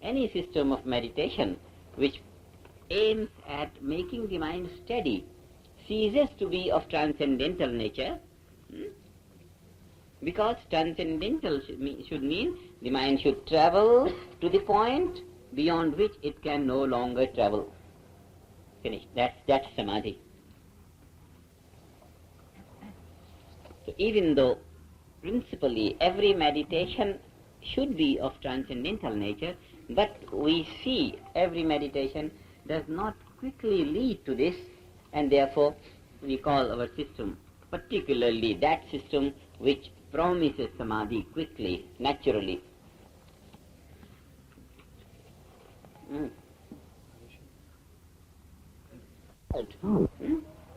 any system of meditation which aims at making the mind steady ceases to be of transcendental nature, because transcendental should mean the mind should travel to the point beyond which it can no longer travel. Finished. That's samadhi. So even though principally every meditation should be of transcendental nature, but we see every meditation does not quickly lead to this, and therefore we call our system, particularly that system which promises samadhi quickly, naturally.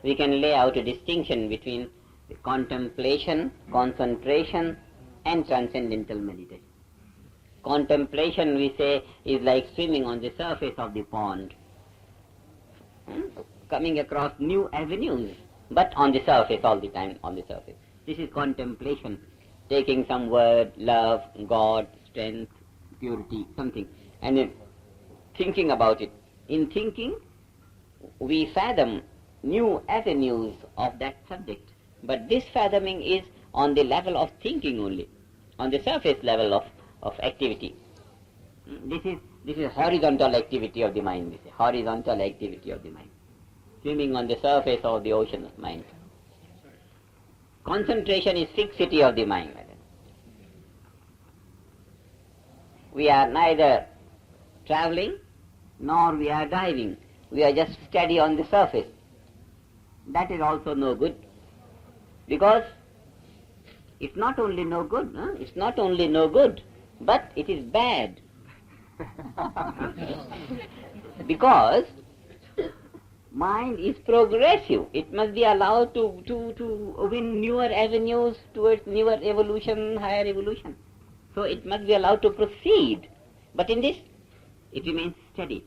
We can lay out a distinction between contemplation, concentration, and transcendental meditation. Contemplation, we say, is like swimming on the surface of the pond, coming across new avenues, but on the surface all the time, on the surface. This is contemplation, taking some word, love, God, strength, purity, something, and then thinking about it. In thinking, we fathom new avenues of that subject, but this fathoming is on the level of thinking only, on the surface level of activity. This is horizontal activity of the mind, this is horizontal activity of the mind, swimming on the surface of the ocean of mind. Concentration is fixity of the mind. We are neither traveling nor we are diving. We are just steady on the surface. That is also no good, because it's not only no good, but it is bad. Because mind is progressive. It must be allowed to win newer avenues towards newer evolution, higher evolution. So it must be allowed to proceed. But in this, it remains steady.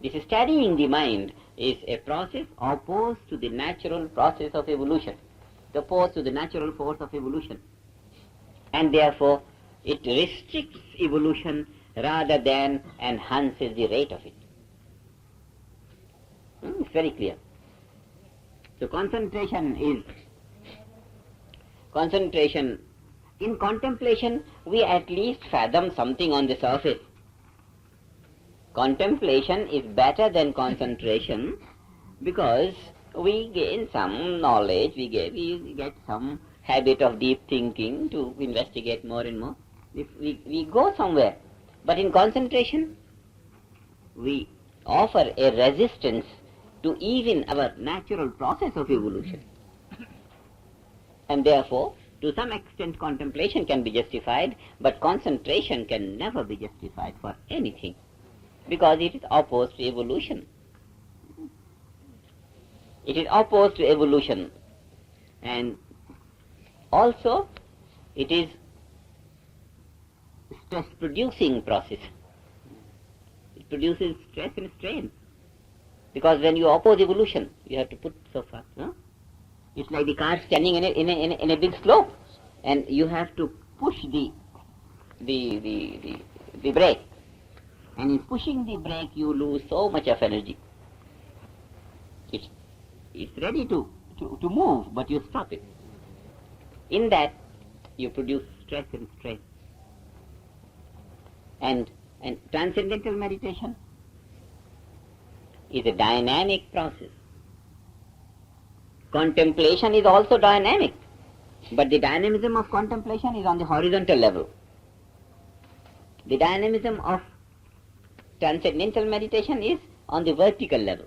This studying the mind is a process opposed to the natural process of evolution, opposed to the natural force of evolution. And therefore, it restricts evolution rather than enhances the rate of it. It's very clear. So in contemplation, we at least fathom something on the surface. Contemplation is better than concentration because we gain some knowledge, we get some habit of deep thinking to investigate more and more. If we go somewhere. But in concentration, we offer a resistance to even our natural process of evolution. And therefore, to some extent contemplation can be justified, but concentration can never be justified for anything, because it is opposed to evolution. It is opposed to evolution, and also it is stress-producing process. It produces stress and strain, because when you oppose evolution, you have to put so far. No? It's like the car standing in a big slope, and you have to push the brake. And in pushing the brake, you lose so much of energy. It's ready to move, but you stop it. In that, you produce stress and strain. And transcendental meditation is a dynamic process. Contemplation is also dynamic, but the dynamism of contemplation is on the horizontal level. The dynamism of transcendental meditation is on the vertical level.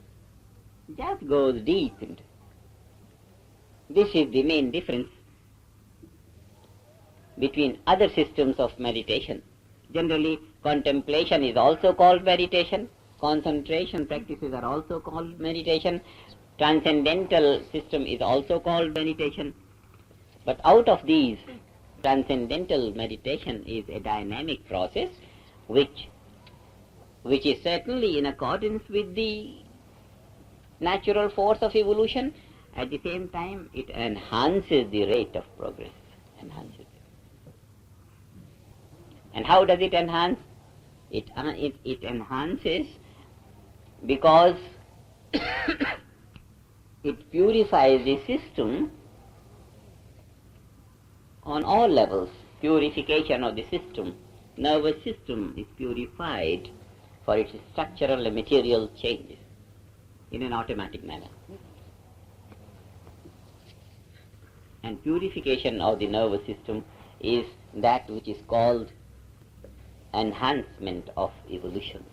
It just goes deep into. This is the main difference between other systems of meditation. Generally, contemplation is also called meditation. Concentration practices are also called meditation. Transcendental system is also called meditation. But out of these, transcendental meditation is a dynamic process which is certainly in accordance with the natural force of evolution. At the same time, it enhances the rate of progress. Enhances it. And how does it enhance? It enhances because it purifies the system on all levels. Purification of the system. Nervous system is purified for its structural and material changes in an automatic manner. And purification of the nervous system is that which is called enhancement of evolution.